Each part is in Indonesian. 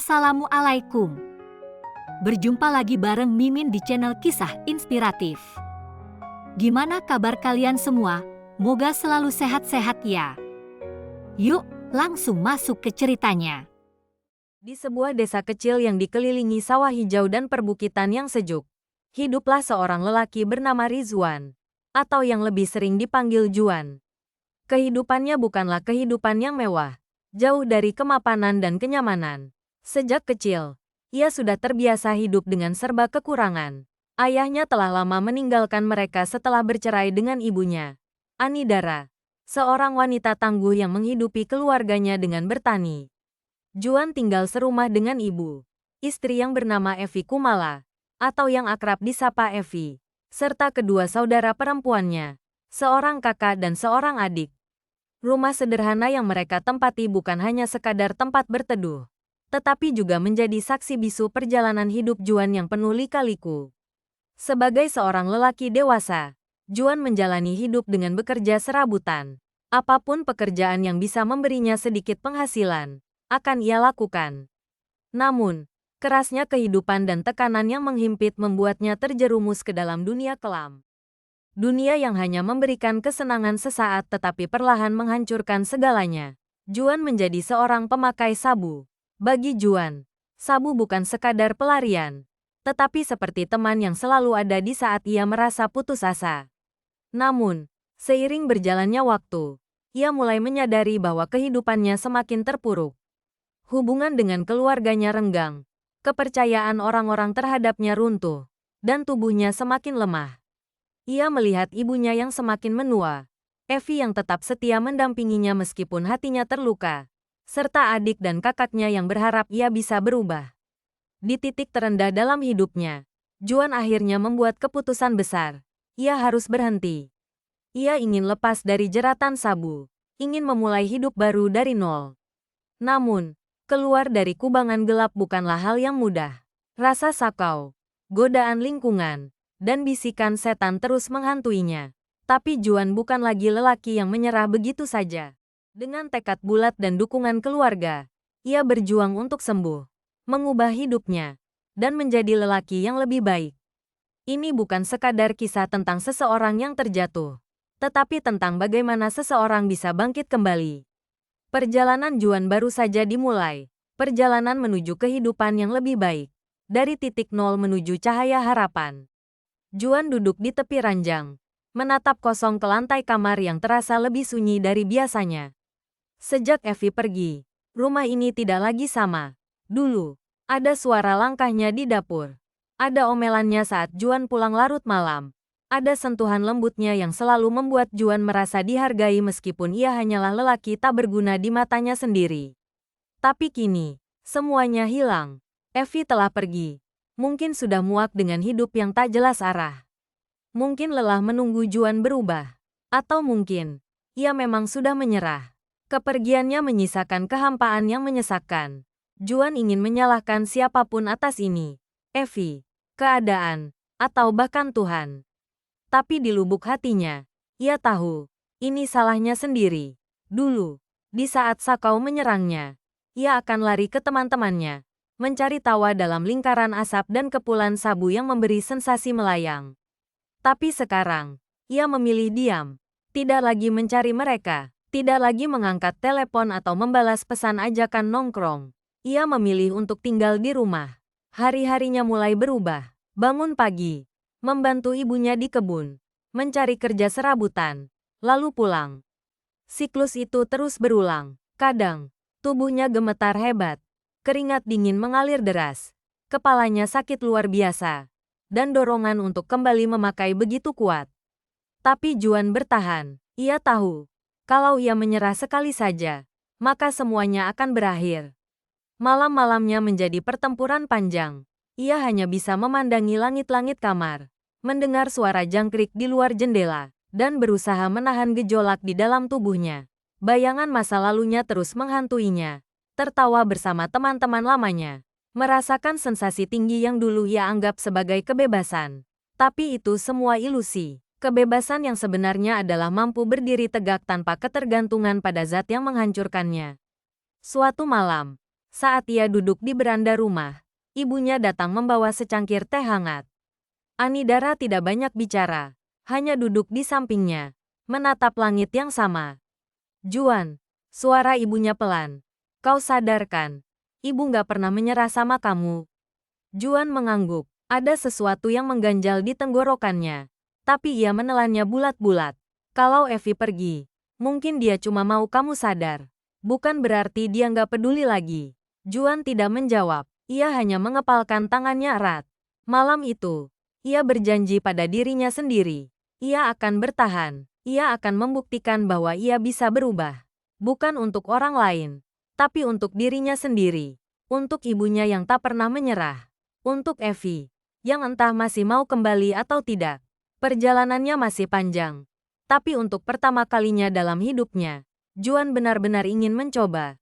Assalamualaikum. Berjumpa lagi bareng Mimin di channel Kisah Inspiratif. Gimana kabar kalian semua? Moga selalu sehat-sehat ya. Yuk, langsung masuk ke ceritanya. Di sebuah desa kecil yang dikelilingi sawah hijau dan perbukitan yang sejuk, hiduplah seorang lelaki bernama Rizwan, atau yang lebih sering dipanggil Juan. Kehidupannya bukanlah kehidupan yang mewah, jauh dari kemapanan dan kenyamanan. Sejak kecil, ia sudah terbiasa hidup dengan serba kekurangan. Ayahnya telah lama meninggalkan mereka setelah bercerai dengan ibunya, Anidara, seorang wanita tangguh yang menghidupi keluarganya dengan bertani. Juan tinggal serumah dengan ibu, istri yang bernama Evi Kumala, atau yang akrab disapa Evi, serta kedua saudara perempuannya, seorang kakak dan seorang adik. Rumah sederhana yang mereka tempati bukan hanya sekadar tempat berteduh, tetapi juga menjadi saksi bisu perjalanan hidup Juan yang penuh lika-liku. Sebagai seorang lelaki dewasa, Juan menjalani hidup dengan bekerja serabutan. Apapun pekerjaan yang bisa memberinya sedikit penghasilan, akan ia lakukan. Namun, kerasnya kehidupan dan tekanan yang menghimpit membuatnya terjerumus ke dalam dunia kelam. Dunia yang hanya memberikan kesenangan sesaat tetapi perlahan menghancurkan segalanya. Juan menjadi seorang pemakai sabu. Bagi Juan, sabu bukan sekadar pelarian, tetapi seperti teman yang selalu ada di saat ia merasa putus asa. Namun, seiring berjalannya waktu, ia mulai menyadari bahwa kehidupannya semakin terpuruk. Hubungan dengan keluarganya renggang, kepercayaan orang-orang terhadapnya runtuh, dan tubuhnya semakin lemah. Ia melihat ibunya yang semakin menua, Evi yang tetap setia mendampinginya meskipun hatinya terluka, serta adik dan kakaknya yang berharap ia bisa berubah. Di titik terendah dalam hidupnya, Juan akhirnya membuat keputusan besar. Ia harus berhenti. Ia ingin lepas dari jeratan sabu, ingin memulai hidup baru dari nol. Namun, keluar dari kubangan gelap bukanlah hal yang mudah. Rasa sakau, godaan lingkungan, dan bisikan setan terus menghantuinya. Tapi Juan bukan lagi lelaki yang menyerah begitu saja. Dengan tekad bulat dan dukungan keluarga, ia berjuang untuk sembuh, mengubah hidupnya, dan menjadi lelaki yang lebih baik. Ini bukan sekadar kisah tentang seseorang yang terjatuh, tetapi tentang bagaimana seseorang bisa bangkit kembali. Perjalanan Juan baru saja dimulai, perjalanan menuju kehidupan yang lebih baik, dari titik nol menuju cahaya harapan. Juan duduk di tepi ranjang, menatap kosong ke lantai kamar yang terasa lebih sunyi dari biasanya. Sejak Evi pergi, rumah ini tidak lagi sama. Dulu, ada suara langkahnya di dapur. Ada omelannya saat Juan pulang larut malam. Ada sentuhan lembutnya yang selalu membuat Juan merasa dihargai meskipun ia hanyalah lelaki tak berguna di matanya sendiri. Tapi kini, semuanya hilang. Evi telah pergi. Mungkin sudah muak dengan hidup yang tak jelas arah. Mungkin lelah menunggu Juan berubah. Atau mungkin, ia memang sudah menyerah. Kepergiannya menyisakan kehampaan yang menyesakkan. Juan ingin menyalahkan siapapun atas ini. Evi, keadaan, atau bahkan Tuhan. Tapi di lubuk hatinya, ia tahu, ini salahnya sendiri. Dulu, di saat sakau menyerangnya, ia akan lari ke teman-temannya, mencari tawa dalam lingkaran asap dan kepulan sabu yang memberi sensasi melayang. Tapi sekarang, ia memilih diam, tidak lagi mencari mereka, tidak lagi mengangkat telepon atau membalas pesan ajakan nongkrong. Ia memilih untuk tinggal di rumah. Hari-harinya mulai berubah. Bangun pagi, membantu ibunya di kebun, mencari kerja serabutan, lalu pulang. Siklus itu terus berulang. Kadang, tubuhnya gemetar hebat, keringat dingin mengalir deras, kepalanya sakit luar biasa, dan dorongan untuk kembali memakai begitu kuat. Tapi Juan bertahan. Ia tahu, kalau ia menyerah sekali saja, maka semuanya akan berakhir. Malam-malamnya menjadi pertempuran panjang. Ia hanya bisa memandangi langit-langit kamar, mendengar suara jangkrik di luar jendela, dan berusaha menahan gejolak di dalam tubuhnya. Bayangan masa lalunya terus menghantuinya. Tertawa bersama teman-teman lamanya. Merasakan sensasi tinggi yang dulu ia anggap sebagai kebebasan. Tapi itu semua ilusi. Kebebasan yang sebenarnya adalah mampu berdiri tegak tanpa ketergantungan pada zat yang menghancurkannya. Suatu malam, Saat ia duduk di beranda rumah, ibunya datang membawa secangkir teh hangat. Anidara tidak banyak bicara, hanya duduk di sampingnya, menatap langit yang sama. Juan, suara ibunya pelan. Kau sadarkan, ibu nggak pernah menyerah sama kamu. Juan mengangguk, ada sesuatu yang mengganjal di tenggorokannya. Tapi ia menelannya bulat-bulat. Kalau Evie pergi, mungkin dia cuma mau kamu sadar. Bukan berarti dia nggak peduli lagi. Juan tidak menjawab, ia hanya mengepalkan tangannya erat. Malam itu, ia berjanji pada dirinya sendiri. Ia akan bertahan. Ia akan membuktikan bahwa ia bisa berubah. Bukan untuk orang lain, tapi untuk dirinya sendiri. Untuk ibunya yang tak pernah menyerah. Untuk Evie, yang entah masih mau kembali atau tidak. Perjalanannya masih panjang. Tapi untuk pertama kalinya dalam hidupnya, Juan benar-benar ingin mencoba.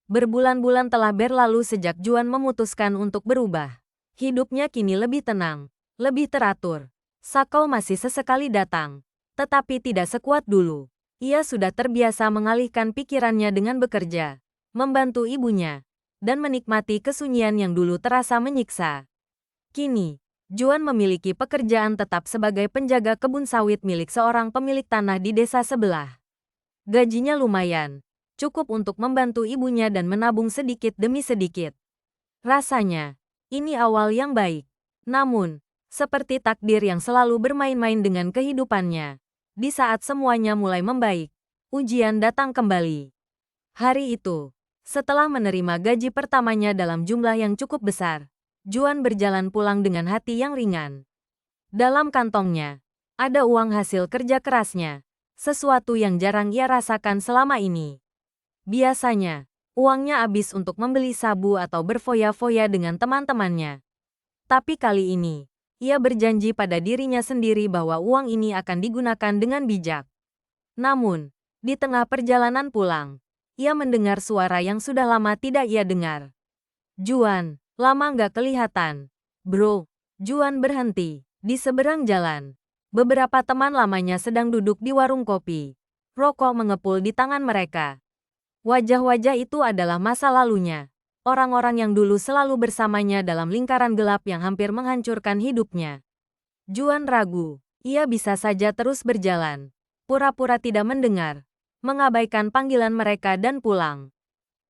Berbulan-bulan telah berlalu sejak Juan memutuskan untuk berubah. Hidupnya kini lebih tenang, lebih teratur. Sakau masih sesekali datang, tetapi tidak sekuat dulu. Ia sudah terbiasa mengalihkan pikirannya dengan bekerja, membantu ibunya, dan menikmati kesunyian yang dulu terasa menyiksa. Kini, Juan memiliki pekerjaan tetap sebagai penjaga kebun sawit milik seorang pemilik tanah di desa sebelah. Gajinya lumayan, cukup untuk membantu ibunya dan menabung sedikit demi sedikit. Rasanya, ini awal yang baik. Namun, seperti takdir yang selalu bermain-main dengan kehidupannya, di saat semuanya mulai membaik, ujian datang kembali. Hari itu, setelah menerima gaji pertamanya dalam jumlah yang cukup besar, Juan berjalan pulang dengan hati yang ringan. Dalam kantongnya, ada uang hasil kerja kerasnya, sesuatu yang jarang ia rasakan selama ini. Biasanya, uangnya habis untuk membeli sabu atau berfoya-foya dengan teman-temannya. Tapi kali ini, ia berjanji pada dirinya sendiri bahwa uang ini akan digunakan dengan bijak. Namun, di tengah perjalanan pulang, ia mendengar suara yang sudah lama tidak ia dengar. Juan, lama nggak kelihatan. Bro, Juan berhenti di seberang jalan. Beberapa teman lamanya sedang duduk di warung kopi. Rokok mengepul di tangan mereka. Wajah-wajah itu adalah masa lalunya. Orang-orang yang dulu selalu bersamanya dalam lingkaran gelap yang hampir menghancurkan hidupnya. Juan ragu, ia bisa saja terus berjalan, pura-pura tidak mendengar, mengabaikan panggilan mereka dan pulang.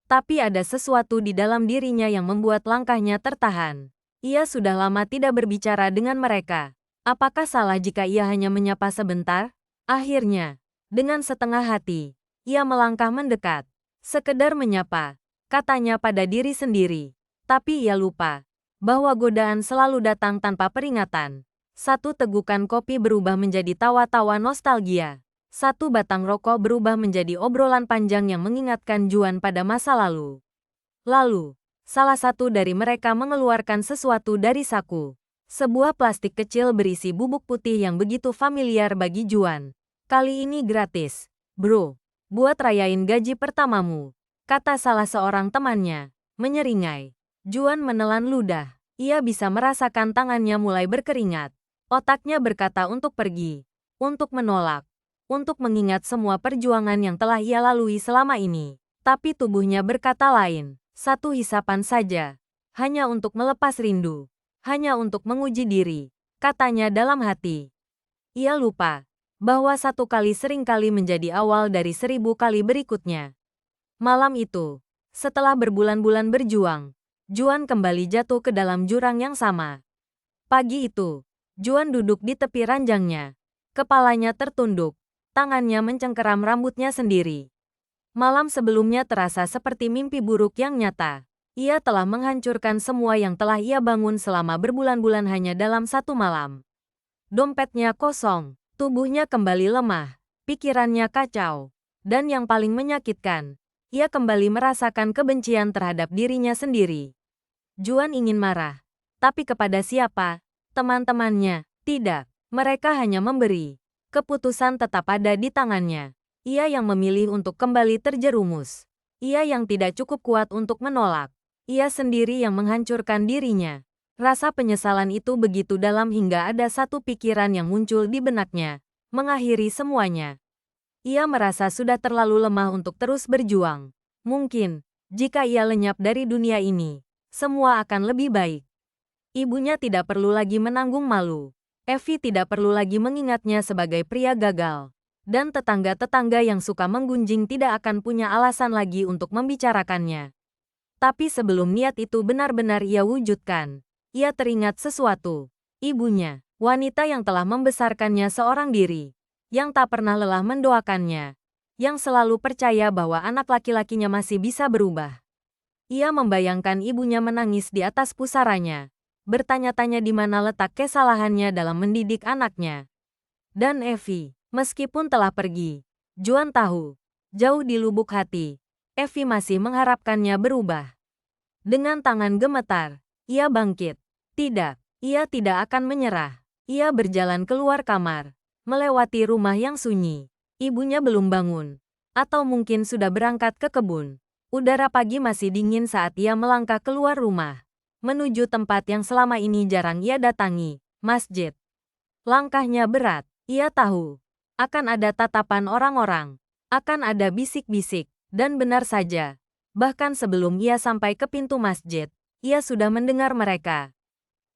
Tapi ada sesuatu di dalam dirinya yang membuat langkahnya tertahan. Ia sudah lama tidak berbicara dengan mereka. Apakah salah jika ia hanya menyapa sebentar? Akhirnya, dengan setengah hati, ia melangkah mendekat, sekedar menyapa. Katanya pada diri sendiri. Tapi ia lupa bahwa godaan selalu datang tanpa peringatan. Satu tegukan kopi berubah menjadi tawa-tawa nostalgia. Satu batang rokok berubah menjadi obrolan panjang yang mengingatkan Juan pada masa lalu. Lalu, salah satu dari mereka mengeluarkan sesuatu dari saku. Sebuah plastik kecil berisi bubuk putih yang begitu familiar bagi Juan. Kali ini gratis. Bro, buat rayain gaji pertamamu, kata salah seorang temannya, menyeringai. Juan menelan ludah. Ia bisa merasakan tangannya mulai berkeringat. Otaknya berkata untuk pergi, untuk menolak, untuk mengingat semua perjuangan yang telah ia lalui selama ini. Tapi tubuhnya berkata lain, satu hisapan saja, hanya untuk melepas rindu, hanya untuk menguji diri, katanya dalam hati. Ia lupa bahwa satu kali seringkali menjadi awal dari 1000 kali berikutnya. Malam itu, setelah berbulan-bulan berjuang, Juan kembali jatuh ke dalam jurang yang sama. Pagi itu, Juan duduk di tepi ranjangnya. Kepalanya tertunduk, tangannya mencengkeram rambutnya sendiri. Malam sebelumnya terasa seperti mimpi buruk yang nyata. Ia telah menghancurkan semua yang telah ia bangun selama berbulan-bulan hanya dalam satu malam. Dompetnya kosong, tubuhnya kembali lemah, pikirannya kacau. Dan yang paling menyakitkan, ia kembali merasakan kebencian terhadap dirinya sendiri. Juan ingin marah. Tapi kepada siapa? Teman-temannya? Tidak. Mereka hanya memberi. Keputusan tetap ada di tangannya. Ia yang memilih untuk kembali terjerumus. Ia yang tidak cukup kuat untuk menolak. Ia sendiri yang menghancurkan dirinya. Rasa penyesalan itu begitu dalam hingga ada satu pikiran yang muncul di benaknya, mengakhiri semuanya. Ia merasa sudah terlalu lemah untuk terus berjuang. Mungkin, Jika ia lenyap dari dunia ini, semua akan lebih baik. Ibunya tidak perlu lagi menanggung malu. Evie tidak perlu lagi mengingatnya sebagai pria gagal. Dan tetangga-tetangga yang suka menggunjing tidak akan punya alasan lagi untuk membicarakannya. Tapi sebelum niat itu benar-benar ia wujudkan, ia teringat sesuatu. Ibunya, wanita yang telah membesarkannya seorang diri, yang tak pernah lelah mendoakannya, yang selalu percaya bahwa anak laki-lakinya masih bisa berubah. Ia membayangkan ibunya menangis di atas pusaranya, bertanya-tanya di mana letak kesalahannya dalam mendidik anaknya. Dan Evie, meskipun telah pergi, Juan tahu, jauh di lubuk hati, Evie masih mengharapkannya berubah. Dengan tangan gemetar, ia bangkit. Tidak, ia tidak akan menyerah. Ia berjalan keluar kamar, melewati rumah yang sunyi. Ibunya belum bangun, atau mungkin sudah berangkat ke kebun. Udara pagi masih dingin saat ia melangkah keluar rumah, menuju tempat yang selama ini jarang ia datangi, masjid. Langkahnya berat, ia tahu. Akan ada tatapan orang-orang, akan ada bisik-bisik, dan benar saja. Bahkan sebelum ia sampai ke pintu masjid, ia sudah mendengar mereka.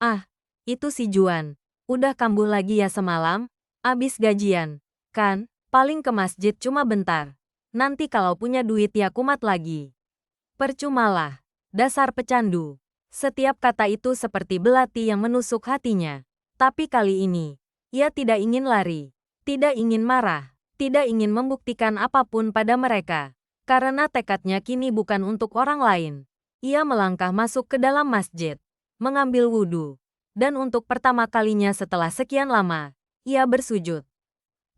Ah, itu si Juan. Udah kambuh lagi ya semalam? Abis gajian, kan? Paling ke masjid cuma bentar. Nanti kalau punya duit ya kumat lagi. Percumalah. Dasar pecandu. Setiap kata itu seperti belati yang menusuk hatinya. Tapi kali ini, ia tidak ingin lari. Tidak ingin marah. Tidak ingin membuktikan apapun pada mereka. Karena tekadnya kini bukan untuk orang lain. Ia melangkah masuk ke dalam masjid, mengambil wudhu. Dan untuk pertama kalinya setelah sekian lama, ia bersujud.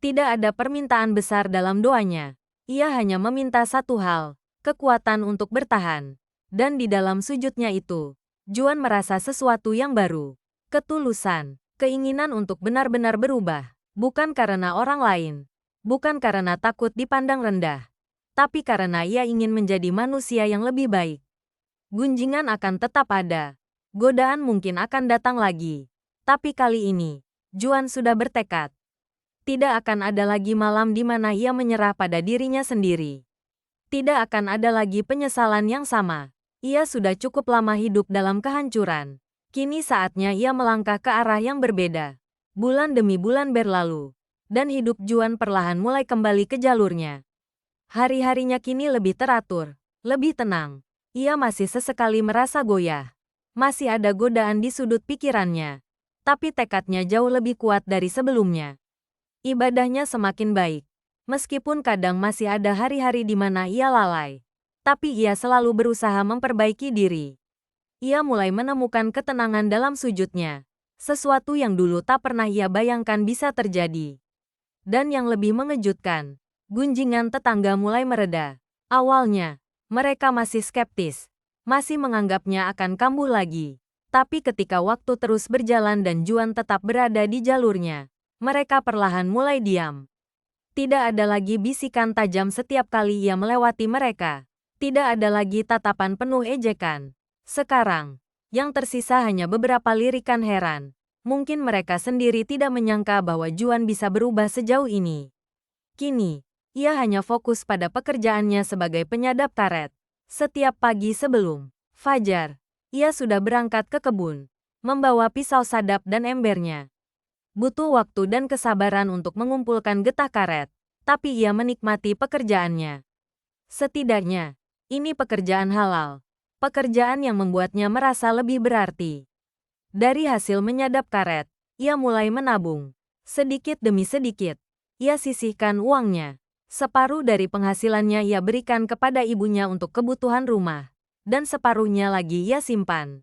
Tidak ada permintaan besar dalam doanya. Ia hanya meminta satu hal, kekuatan untuk bertahan. Dan di dalam sujudnya itu, Juan merasa sesuatu yang baru. Ketulusan, keinginan untuk benar-benar berubah. Bukan karena orang lain. Bukan karena takut dipandang rendah. Tapi karena ia ingin menjadi manusia yang lebih baik. Gunjingan akan tetap ada. Godaan mungkin akan datang lagi. Tapi kali ini, Juan sudah bertekad. Tidak akan ada lagi malam di mana ia menyerah pada dirinya sendiri. Tidak akan ada lagi penyesalan yang sama. Ia sudah cukup lama hidup dalam kehancuran. Kini saatnya ia melangkah ke arah yang berbeda. Bulan demi bulan berlalu. Dan hidup Juan perlahan mulai kembali ke jalurnya. Hari-harinya kini lebih teratur, lebih tenang. Ia masih sesekali merasa goyah. Masih ada godaan di sudut pikirannya. Tapi tekadnya jauh lebih kuat dari sebelumnya. Ibadahnya semakin baik. Meskipun kadang masih ada hari-hari di mana ia lalai. Tapi ia selalu berusaha memperbaiki diri. Ia mulai menemukan ketenangan dalam sujudnya. Sesuatu yang dulu tak pernah ia bayangkan bisa terjadi. Dan yang lebih mengejutkan, gunjingan tetangga mulai mereda. Awalnya, mereka masih skeptis, masih menganggapnya akan kambuh lagi. Tapi ketika waktu terus berjalan dan Juan tetap berada di jalurnya, mereka perlahan mulai diam. Tidak ada lagi bisikan tajam setiap kali ia melewati mereka. Tidak ada lagi tatapan penuh ejekan. Sekarang, yang tersisa hanya beberapa lirikan heran. Mungkin mereka sendiri tidak menyangka bahwa Juan bisa berubah sejauh ini. Kini, ia hanya fokus pada pekerjaannya sebagai penyadap karet. Setiap pagi sebelum fajar, ia sudah berangkat ke kebun, membawa pisau sadap dan embernya. Butuh waktu dan kesabaran untuk mengumpulkan getah karet, tapi ia menikmati pekerjaannya. Setidaknya, ini pekerjaan halal. Pekerjaan yang membuatnya merasa lebih berarti. Dari hasil menyadap karet, ia mulai menabung. Sedikit demi sedikit, ia sisihkan uangnya. Separuh dari penghasilannya ia berikan kepada ibunya untuk kebutuhan rumah. Dan separuhnya lagi ia simpan.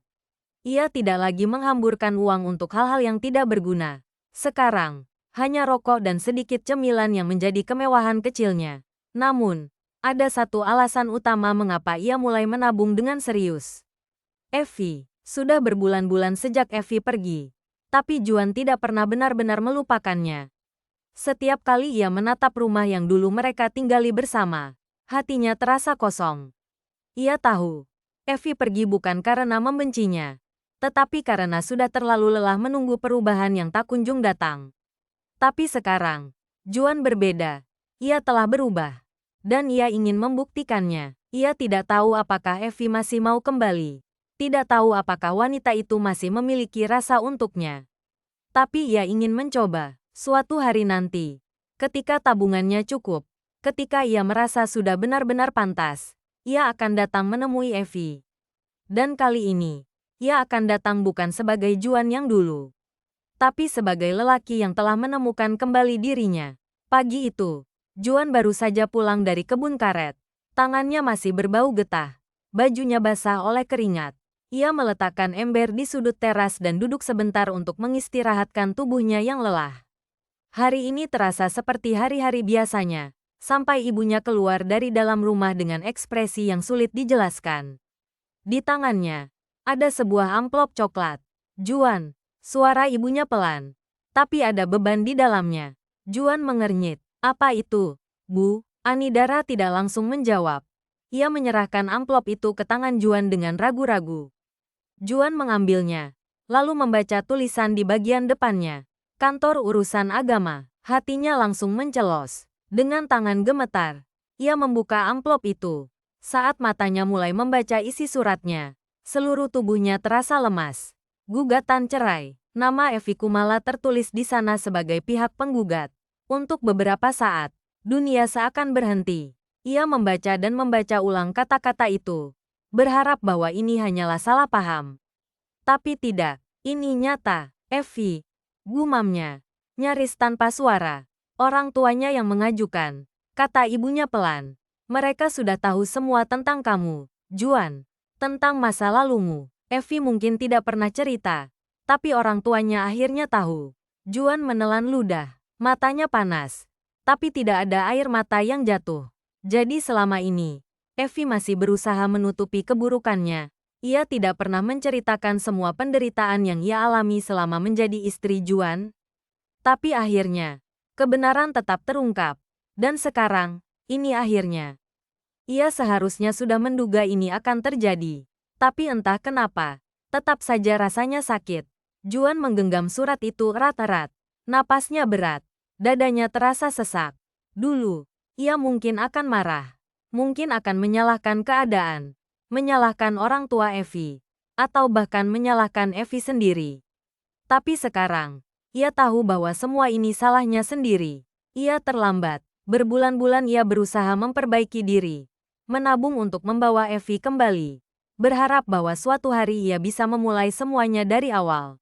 Ia tidak lagi menghamburkan uang untuk hal-hal yang tidak berguna. Sekarang, hanya rokok dan sedikit cemilan yang menjadi kemewahan kecilnya. Namun, ada satu alasan utama mengapa ia mulai menabung dengan serius. Evie, sudah berbulan-bulan sejak Evie pergi. Tapi Juan tidak pernah benar-benar melupakannya. Setiap kali ia menatap rumah yang dulu mereka tinggali bersama, hatinya terasa kosong. Ia tahu, Evie pergi bukan karena membencinya, tetapi karena sudah terlalu lelah menunggu perubahan yang tak kunjung datang. Tapi sekarang, Juan berbeda. Ia telah berubah. Dan ia ingin membuktikannya. Ia tidak tahu apakah Effie masih mau kembali. Tidak tahu apakah wanita itu masih memiliki rasa untuknya. Tapi ia ingin mencoba. Suatu hari nanti, ketika tabungannya cukup, ketika ia merasa sudah benar-benar pantas, ia akan datang menemui Effie. Dan kali ini, ia akan datang bukan sebagai Juan yang dulu, tapi sebagai lelaki yang telah menemukan kembali dirinya. Pagi itu, Juan baru saja pulang dari kebun karet. Tangannya masih berbau getah. Bajunya basah oleh keringat. Ia meletakkan ember di sudut teras dan duduk sebentar untuk mengistirahatkan tubuhnya yang lelah. Hari ini terasa seperti hari-hari biasanya, sampai ibunya keluar dari dalam rumah dengan ekspresi yang sulit dijelaskan. Di tangannya, ada sebuah amplop coklat. Juan, suara ibunya pelan. Tapi ada beban di dalamnya. Juan mengernyit. Apa itu, Bu? Anidara tidak langsung menjawab. Ia menyerahkan amplop itu ke tangan Juan dengan ragu-ragu. Juan mengambilnya, lalu membaca tulisan di bagian depannya. Kantor Urusan Agama. Hatinya langsung mencelos. Dengan tangan gemetar, ia membuka amplop itu. Saat matanya mulai membaca isi suratnya, seluruh tubuhnya terasa lemas. Gugatan cerai. Nama Effie Kumala tertulis di sana sebagai pihak penggugat. Untuk beberapa saat, dunia seakan berhenti. Ia membaca dan membaca ulang kata-kata itu, berharap bahwa ini hanyalah salah paham. Tapi tidak, ini nyata. Effie, gumamnya, nyaris tanpa suara. Orang tuanya yang mengajukan, kata ibunya pelan. Mereka sudah tahu semua tentang kamu, Juan. Tentang masa lalumu. Effie mungkin tidak pernah cerita, tapi orang tuanya akhirnya tahu. Juan menelan ludah, matanya panas, tapi tidak ada air mata yang jatuh. Jadi selama ini, Effie masih berusaha menutupi keburukannya. Ia tidak pernah menceritakan semua penderitaan yang ia alami selama menjadi istri Juan. Tapi akhirnya, kebenaran tetap terungkap. Dan sekarang, ini akhirnya. Ia seharusnya sudah menduga ini akan terjadi. Tapi entah kenapa, tetap saja rasanya sakit. Juan menggenggam surat itu erat-erat. Napasnya berat. Dadanya terasa sesak. Dulu, ia mungkin akan marah. Mungkin akan menyalahkan keadaan. Menyalahkan orang tua Effie. Atau bahkan menyalahkan Effie sendiri. Tapi sekarang, ia tahu bahwa semua ini salahnya sendiri. Ia terlambat. Berbulan-bulan ia berusaha memperbaiki diri. Menabung untuk membawa Effie kembali. Berharap bahwa suatu hari ia bisa memulai semuanya dari awal.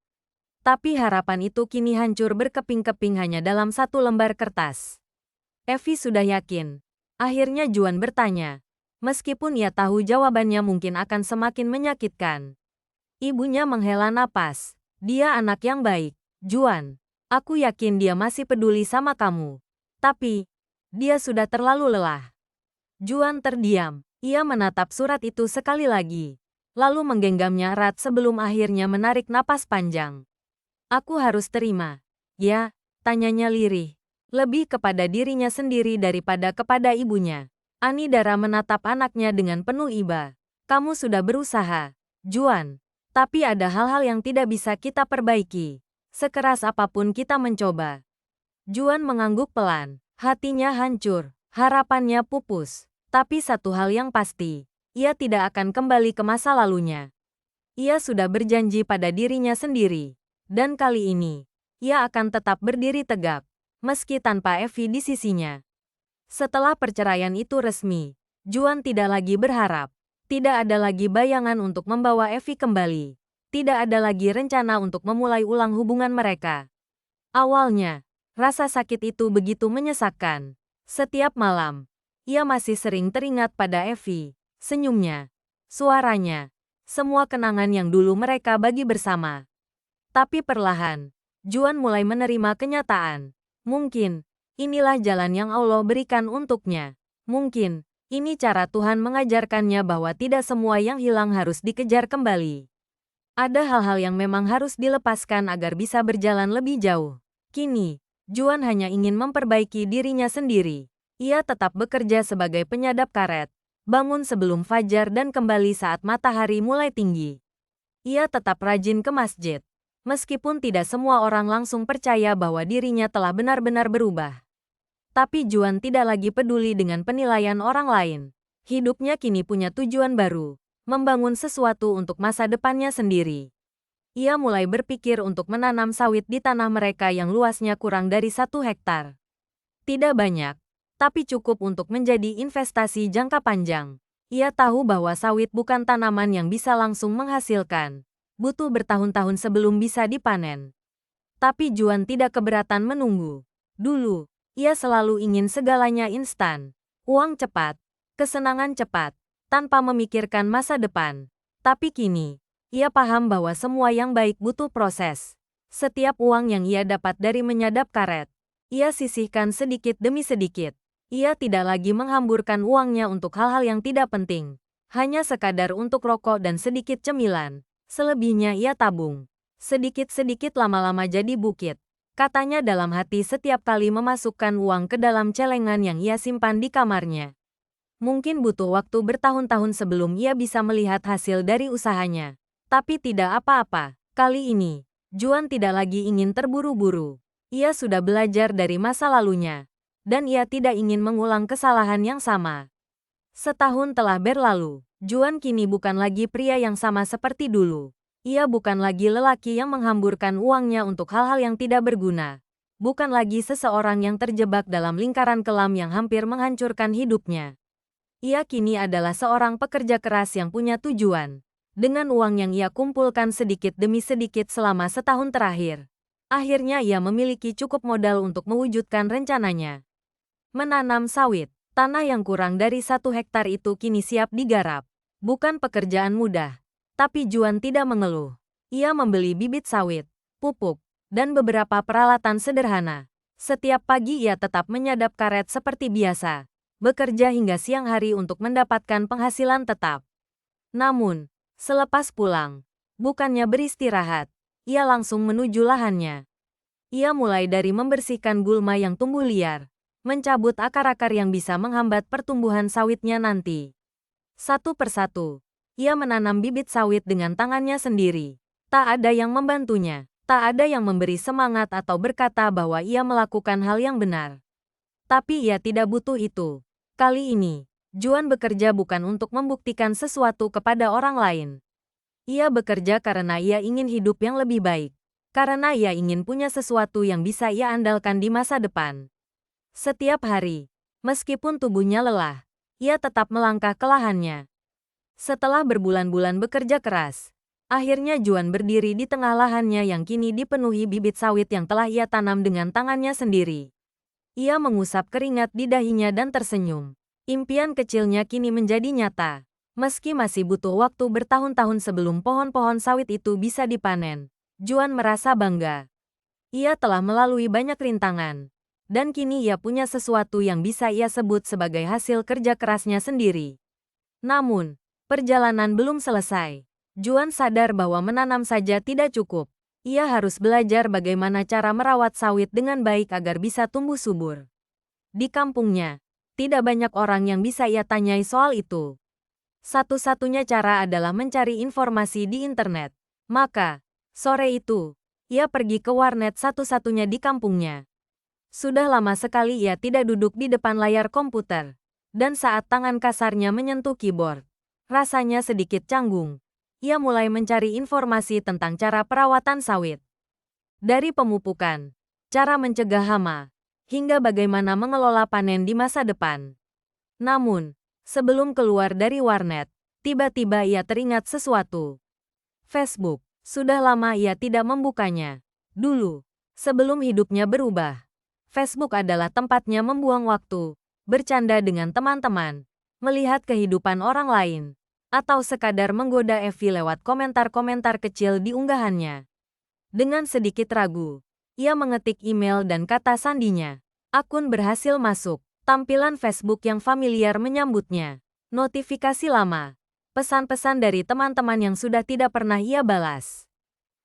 Tapi harapan itu kini hancur berkeping-keping hanya dalam satu lembar kertas. Effie sudah yakin. Akhirnya Juan bertanya. Meskipun ia tahu jawabannya mungkin akan semakin menyakitkan. Ibunya menghela napas. Dia anak yang baik, Juan. Aku yakin dia masih peduli sama kamu. Tapi, dia sudah terlalu lelah. Juan terdiam. Ia menatap surat itu sekali lagi. Lalu menggenggamnya erat sebelum akhirnya menarik napas panjang. Aku harus terima. Ya, tanyanya lirih. Lebih kepada dirinya sendiri daripada kepada ibunya. Anidara menatap anaknya dengan penuh iba. Kamu sudah berusaha, Juan. Tapi ada hal-hal yang tidak bisa kita perbaiki. Sekeras apapun kita mencoba. Juan mengangguk pelan. Hatinya hancur. Harapannya pupus. Tapi satu hal yang pasti. Ia tidak akan kembali ke masa lalunya. Ia sudah berjanji pada dirinya sendiri. Dan kali ini, ia akan tetap berdiri tegak, meski tanpa Effie di sisinya. Setelah perceraian itu resmi, Juan tidak lagi berharap. Tidak ada lagi bayangan untuk membawa Effie kembali. Tidak ada lagi rencana untuk memulai ulang hubungan mereka. Awalnya, rasa sakit itu begitu menyesakkan. Setiap malam, ia masih sering teringat pada Effie, senyumnya, suaranya, semua kenangan yang dulu mereka bagi bersama. Tapi perlahan, Juan mulai menerima kenyataan. Mungkin, inilah jalan yang Allah berikan untuknya. Mungkin, ini cara Tuhan mengajarkannya bahwa tidak semua yang hilang harus dikejar kembali. Ada hal-hal yang memang harus dilepaskan agar bisa berjalan lebih jauh. Kini, Juan hanya ingin memperbaiki dirinya sendiri. Ia tetap bekerja sebagai penyadap karet, bangun sebelum fajar dan kembali saat matahari mulai tinggi. Ia tetap rajin ke masjid. Meskipun tidak semua orang langsung percaya bahwa dirinya telah benar-benar berubah. Tapi Juan tidak lagi peduli dengan penilaian orang lain. Hidupnya kini punya tujuan baru, membangun sesuatu untuk masa depannya sendiri. Ia mulai berpikir untuk menanam sawit di tanah mereka yang luasnya kurang dari 1 hektar. Tidak banyak, tapi cukup untuk menjadi investasi jangka panjang. Ia tahu bahwa sawit bukan tanaman yang bisa langsung menghasilkan. Butuh bertahun-tahun sebelum bisa dipanen. Tapi Juan tidak keberatan menunggu. Dulu, ia selalu ingin segalanya instan. Uang cepat, kesenangan cepat, tanpa memikirkan masa depan. Tapi kini, ia paham bahwa semua yang baik butuh proses. Setiap uang yang ia dapat dari menyadap karet, ia sisihkan sedikit demi sedikit. Ia tidak lagi menghamburkan uangnya untuk hal-hal yang tidak penting. Hanya sekadar untuk rokok dan sedikit cemilan. Selebihnya ia tabung. Sedikit-sedikit lama-lama jadi bukit. Katanya dalam hati setiap kali memasukkan uang ke dalam celengan yang ia simpan di kamarnya. Mungkin butuh waktu bertahun-tahun sebelum ia bisa melihat hasil dari usahanya. Tapi tidak apa-apa. Kali ini, Juan tidak lagi ingin terburu-buru. Ia sudah belajar dari masa lalunya. Dan ia tidak ingin mengulang kesalahan yang sama. Setahun telah berlalu, Juan kini bukan lagi pria yang sama seperti dulu. Ia bukan lagi lelaki yang menghamburkan uangnya untuk hal-hal yang tidak berguna. Bukan lagi seseorang yang terjebak dalam lingkaran kelam yang hampir menghancurkan hidupnya. Ia kini adalah seorang pekerja keras yang punya tujuan. Dengan uang yang ia kumpulkan sedikit demi sedikit selama setahun terakhir, akhirnya ia memiliki cukup modal untuk mewujudkan rencananya. Menanam sawit, tanah yang kurang dari 1 hektar itu kini siap digarap. Bukan pekerjaan mudah, tapi Juan tidak mengeluh. Ia membeli bibit sawit, pupuk, dan beberapa peralatan sederhana. Setiap pagi ia tetap menyadap karet seperti biasa, bekerja hingga siang hari untuk mendapatkan penghasilan tetap. Namun, selepas pulang, bukannya beristirahat, ia langsung menuju lahannya. Ia mulai dari membersihkan gulma yang tumbuh liar, mencabut akar-akar yang bisa menghambat pertumbuhan sawitnya nanti. Satu persatu, ia menanam bibit sawit dengan tangannya sendiri. Tak ada yang membantunya, tak ada yang memberi semangat atau berkata bahwa ia melakukan hal yang benar. Tapi ia tidak butuh itu. Kali ini, Juan bekerja bukan untuk membuktikan sesuatu kepada orang lain. Ia bekerja karena ia ingin hidup yang lebih baik. Karena ia ingin punya sesuatu yang bisa ia andalkan di masa depan. Setiap hari, meskipun tubuhnya lelah, ia tetap melangkah ke lahannya. Setelah berbulan-bulan bekerja keras, akhirnya Juan berdiri di tengah lahannya yang kini dipenuhi bibit sawit yang telah ia tanam dengan tangannya sendiri. Ia mengusap keringat di dahinya dan tersenyum. Impian kecilnya kini menjadi nyata. Meski masih butuh waktu bertahun-tahun sebelum pohon-pohon sawit itu bisa dipanen, Juan merasa bangga. Ia telah melalui banyak rintangan. Dan kini ia punya sesuatu yang bisa ia sebut sebagai hasil kerja kerasnya sendiri. Namun, perjalanan belum selesai. Juan sadar bahwa menanam saja tidak cukup. Ia harus belajar bagaimana cara merawat sawit dengan baik agar bisa tumbuh subur. Di kampungnya, tidak banyak orang yang bisa ia tanyai soal itu. Satu-satunya cara adalah mencari informasi di internet. Maka, sore itu, ia pergi ke warnet satu-satunya di kampungnya. Sudah lama sekali ia tidak duduk di depan layar komputer. Dan saat tangan kasarnya menyentuh keyboard, rasanya sedikit canggung. Ia mulai mencari informasi tentang cara perawatan sawit. Dari pemupukan, cara mencegah hama, hingga bagaimana mengelola panen di masa depan. Namun, sebelum keluar dari warnet, tiba-tiba ia teringat sesuatu. Facebook, sudah lama ia tidak membukanya. Dulu, sebelum hidupnya berubah, Facebook adalah tempatnya membuang waktu, bercanda dengan teman-teman, melihat kehidupan orang lain, atau sekadar menggoda Evi lewat komentar-komentar kecil di unggahannya. Dengan sedikit ragu, ia mengetik email dan kata sandinya. Akun berhasil masuk, tampilan Facebook yang familiar menyambutnya. Notifikasi lama, pesan-pesan dari teman-teman yang sudah tidak pernah ia balas.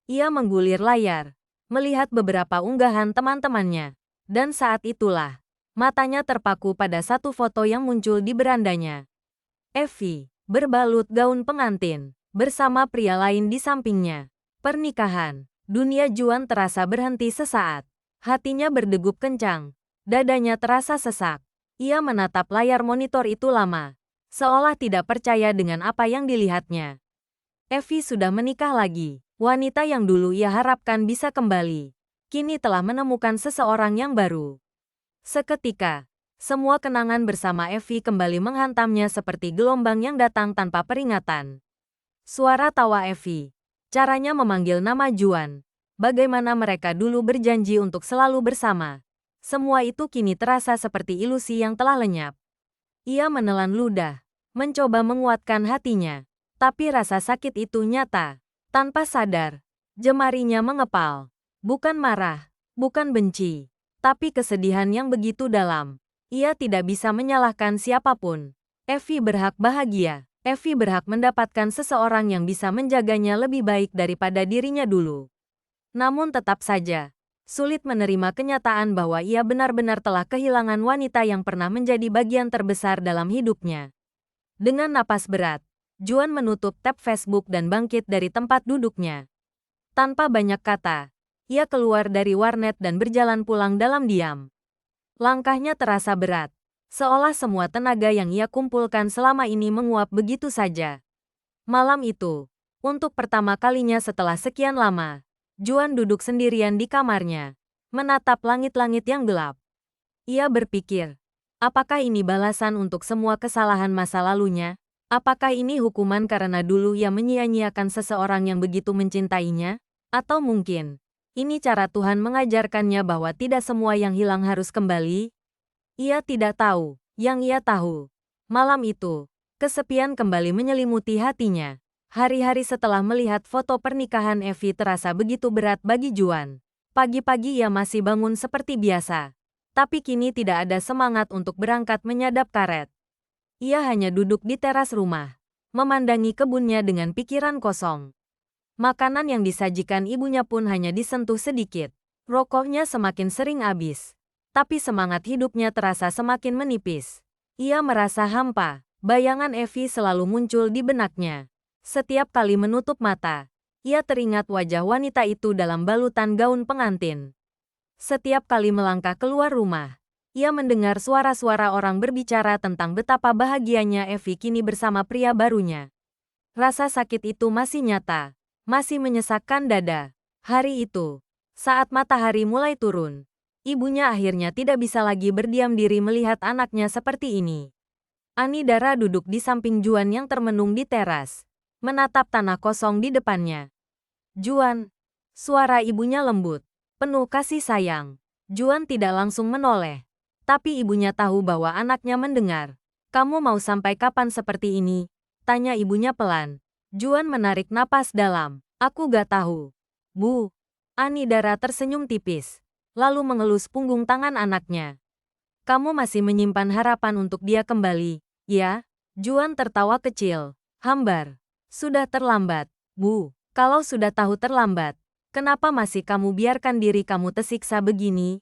Ia menggulir layar, melihat beberapa unggahan teman-temannya. Dan saat itulah, matanya terpaku pada satu foto yang muncul di berandanya. Evi, berbalut gaun pengantin, bersama pria lain di sampingnya. Pernikahan, dunia Juan terasa berhenti sesaat. Hatinya berdegup kencang, dadanya terasa sesak. Ia menatap layar monitor itu lama, seolah tidak percaya dengan apa yang dilihatnya. Evie sudah menikah lagi. Wanita yang dulu ia harapkan bisa kembali, kini telah menemukan seseorang yang baru. Seketika, semua kenangan bersama Evie kembali menghantamnya seperti gelombang yang datang tanpa peringatan. Suara tawa Evie, caranya memanggil nama Juan, bagaimana mereka dulu berjanji untuk selalu bersama. Semua itu kini terasa seperti ilusi yang telah lenyap. Ia menelan ludah, mencoba menguatkan hatinya. Tapi rasa sakit itu nyata. Tanpa sadar, jemarinya mengepal. Bukan marah, bukan benci, tapi kesedihan yang begitu dalam. Ia tidak bisa menyalahkan siapapun. Evie berhak bahagia. Evie berhak mendapatkan seseorang yang bisa menjaganya lebih baik daripada dirinya dulu. Namun tetap saja, sulit menerima kenyataan bahwa ia benar-benar telah kehilangan wanita yang pernah menjadi bagian terbesar dalam hidupnya. Dengan napas berat, Juan menutup tab Facebook dan bangkit dari tempat duduknya. Tanpa banyak kata, ia keluar dari warnet dan berjalan pulang dalam diam. Langkahnya terasa berat, seolah semua tenaga yang ia kumpulkan selama ini menguap begitu saja. Malam itu, untuk pertama kalinya setelah sekian lama, Juan duduk sendirian di kamarnya, menatap langit-langit yang gelap. Ia berpikir, apakah ini balasan untuk semua kesalahan masa lalunya? Apakah ini hukuman karena dulu ia menyia-nyiakan seseorang yang begitu mencintainya? Atau mungkin, ini cara Tuhan mengajarkannya bahwa tidak semua yang hilang harus kembali? Ia tidak tahu. Yang ia tahu, malam itu, kesepian kembali menyelimuti hatinya. Hari-hari setelah melihat foto pernikahan Evie terasa begitu berat bagi Juan. Pagi-pagi ia masih bangun seperti biasa. Tapi kini tidak ada semangat untuk berangkat menyadap karet. Ia hanya duduk di teras rumah, memandangi kebunnya dengan pikiran kosong. Makanan yang disajikan ibunya pun hanya disentuh sedikit. Rokoknya semakin sering habis. Tapi semangat hidupnya terasa semakin menipis. Ia merasa hampa. Bayangan Evie selalu muncul di benaknya. Setiap kali menutup mata, ia teringat wajah wanita itu dalam balutan gaun pengantin. Setiap kali melangkah keluar rumah, ia mendengar suara-suara orang berbicara tentang betapa bahagianya Evie kini bersama pria barunya. Rasa sakit itu masih nyata, masih menyesakkan dada. Hari itu, saat matahari mulai turun, ibunya akhirnya tidak bisa lagi berdiam diri melihat anaknya seperti ini. Anidara duduk di samping Juan yang termenung di teras, menatap tanah kosong di depannya. Juan, suara ibunya lembut, penuh kasih sayang. Juan tidak langsung menoleh. Tapi ibunya tahu bahwa anaknya mendengar. Kamu mau sampai kapan seperti ini? Tanya ibunya pelan. Juan menarik napas dalam. Aku gak tahu. Bu. Anidara tersenyum tipis, lalu mengelus punggung tangan anaknya. Kamu masih menyimpan harapan untuk dia kembali, ya? Juan tertawa kecil. Hambar. Sudah terlambat, Bu. Kalau sudah tahu terlambat, kenapa masih kamu biarkan diri kamu tersiksa begini?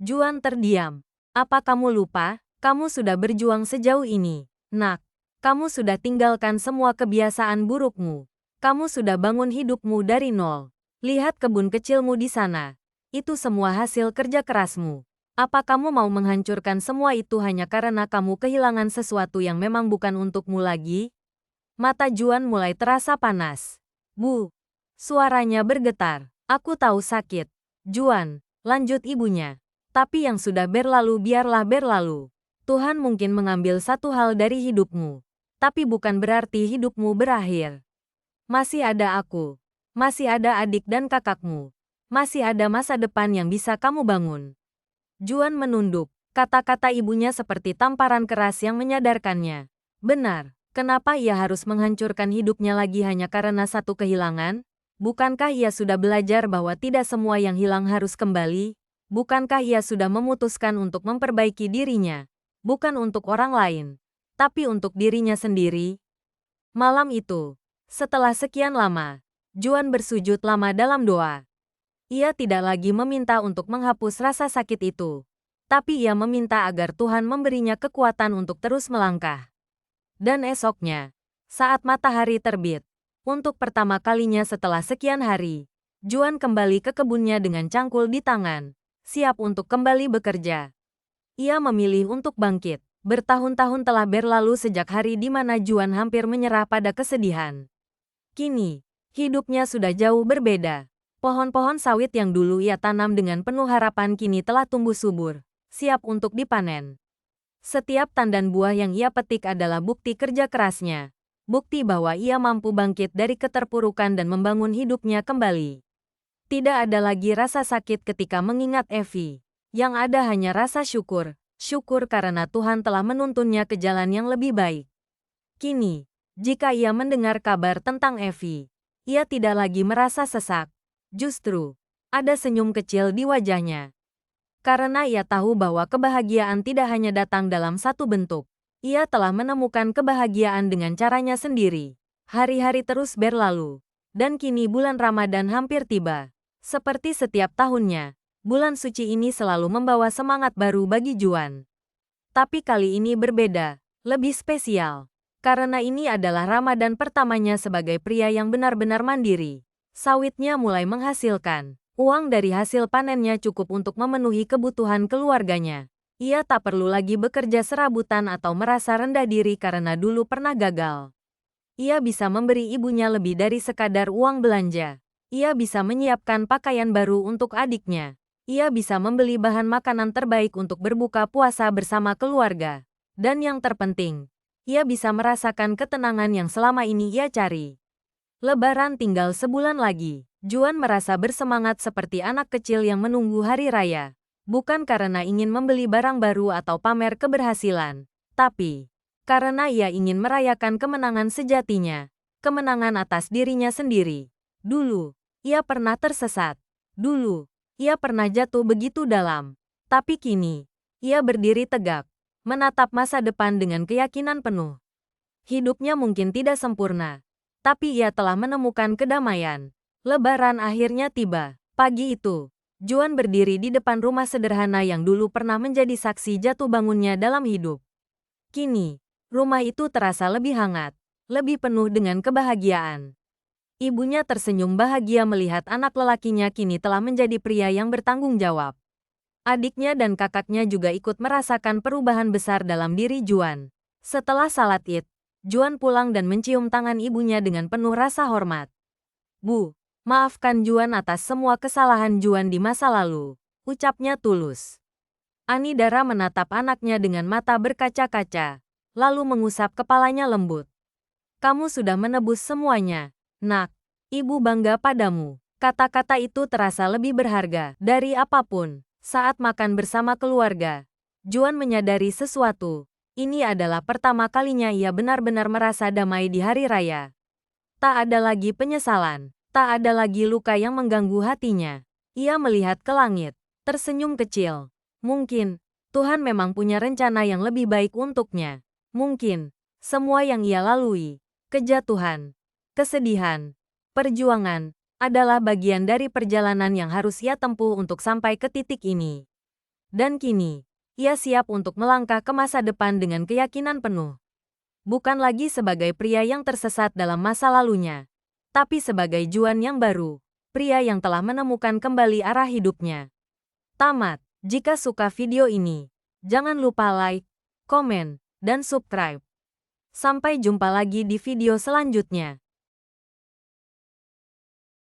Juan terdiam. Apa kamu lupa? Kamu sudah berjuang sejauh ini. Nak, kamu sudah tinggalkan semua kebiasaan burukmu. Kamu sudah bangun hidupmu dari nol. Lihat kebun kecilmu di sana. Itu semua hasil kerja kerasmu. Apa kamu mau menghancurkan semua itu hanya karena kamu kehilangan sesuatu yang memang bukan untukmu lagi? Mata Juan mulai terasa panas. Bu. Suaranya bergetar. Aku tahu sakit. Juan, lanjut ibunya. Tapi yang sudah berlalu biarlah berlalu. Tuhan mungkin mengambil satu hal dari hidupmu. Tapi bukan berarti hidupmu berakhir. Masih ada aku. Masih ada adik dan kakakmu. Masih ada masa depan yang bisa kamu bangun. Juan menunduk. Kata-kata ibunya seperti tamparan keras yang menyadarkannya. Benar, kenapa ia harus menghancurkan hidupnya lagi hanya karena satu kehilangan? Bukankah ia sudah belajar bahwa tidak semua yang hilang harus kembali? Bukankah ia sudah memutuskan untuk memperbaiki dirinya? Bukan untuk orang lain, tapi untuk dirinya sendiri. Malam itu, setelah sekian lama, Juan bersujud lama dalam doa. Ia tidak lagi meminta untuk menghapus rasa sakit itu, tapi ia meminta agar Tuhan memberinya kekuatan untuk terus melangkah. Dan esoknya, saat matahari terbit, untuk pertama kalinya setelah sekian hari, Juan kembali ke kebunnya dengan cangkul di tangan, siap untuk kembali bekerja. Ia memilih untuk bangkit, Bertahun-tahun telah berlalu sejak hari di mana Juan hampir menyerah pada kesedihan. Kini, hidupnya sudah jauh berbeda. Pohon-pohon sawit yang dulu ia tanam dengan penuh harapan kini telah tumbuh subur, siap untuk dipanen. Setiap tandan buah yang ia petik adalah bukti kerja kerasnya. Bukti bahwa ia mampu bangkit dari keterpurukan dan membangun hidupnya kembali. Tidak ada lagi rasa sakit ketika mengingat Evie. Yang ada hanya rasa syukur. Syukur karena Tuhan telah menuntunnya ke jalan yang lebih baik. Kini, jika ia mendengar kabar tentang Evie, ia tidak lagi merasa sesak. Justru, ada senyum kecil di wajahnya. Karena ia tahu bahwa kebahagiaan tidak hanya datang dalam satu bentuk. Ia telah menemukan kebahagiaan dengan caranya sendiri. Hari-hari terus berlalu. Dan kini bulan Ramadan hampir tiba. Seperti setiap tahunnya, bulan suci ini selalu membawa semangat baru bagi Juan. Tapi kali ini berbeda, lebih spesial. Karena ini adalah Ramadan pertamanya sebagai pria yang benar-benar mandiri. Sawitnya mulai menghasilkan. Uang dari hasil panennya cukup untuk memenuhi kebutuhan keluarganya. Ia tak perlu lagi bekerja serabutan atau merasa rendah diri karena dulu pernah gagal. Ia bisa memberi ibunya lebih dari sekadar uang belanja. Ia bisa menyiapkan pakaian baru untuk adiknya. Ia bisa membeli bahan makanan terbaik untuk berbuka puasa bersama keluarga. Dan yang terpenting, ia bisa merasakan ketenangan yang selama ini ia cari. Lebaran tinggal sebulan lagi. Juan merasa bersemangat seperti anak kecil yang menunggu hari raya. Bukan karena ingin membeli barang baru atau pamer keberhasilan, tapi karena ia ingin merayakan kemenangan sejatinya. Kemenangan atas dirinya sendiri. Dulu, ia pernah tersesat. Dulu, ia pernah jatuh begitu dalam. Tapi kini, ia berdiri tegak, menatap masa depan dengan keyakinan penuh. Hidupnya mungkin tidak sempurna, tapi ia telah menemukan kedamaian. Lebaran akhirnya tiba. Pagi itu, Juan berdiri di depan rumah sederhana yang dulu pernah menjadi saksi jatuh bangunnya dalam hidup. Kini, rumah itu terasa lebih hangat, lebih penuh dengan kebahagiaan. Ibunya tersenyum bahagia melihat anak lelakinya kini telah menjadi pria yang bertanggung jawab. Adiknya dan kakaknya juga ikut merasakan perubahan besar dalam diri Juan. Setelah salat Id, Juan pulang dan mencium tangan ibunya dengan penuh rasa hormat. "Bu, maafkan Juan atas semua kesalahan Juan di masa lalu," ucapnya tulus. Anidara menatap anaknya dengan mata berkaca-kaca, lalu mengusap kepalanya lembut. "Kamu sudah menebus semuanya, Nak. Ibu bangga padamu." Kata-kata itu terasa lebih berharga dari apapun. Saat makan bersama keluarga, Juan menyadari sesuatu. Ini adalah pertama kalinya ia benar-benar merasa damai di hari raya. Tak ada lagi penyesalan, tak ada lagi luka yang mengganggu hatinya. Ia melihat ke langit, tersenyum kecil. Mungkin, Tuhan memang punya rencana yang lebih baik untuknya. Mungkin, semua yang ia lalui, kejatuhan, kesedihan, perjuangan, adalah bagian dari perjalanan yang harus ia tempuh untuk sampai ke titik ini. Dan kini, ia siap untuk melangkah ke masa depan dengan keyakinan penuh. Bukan lagi sebagai pria yang tersesat dalam masa lalunya, tapi sebagai Juan yang baru, pria yang telah menemukan kembali arah hidupnya. Tamat. Jika suka video ini, jangan lupa like, komen, dan subscribe. Sampai jumpa lagi di video selanjutnya.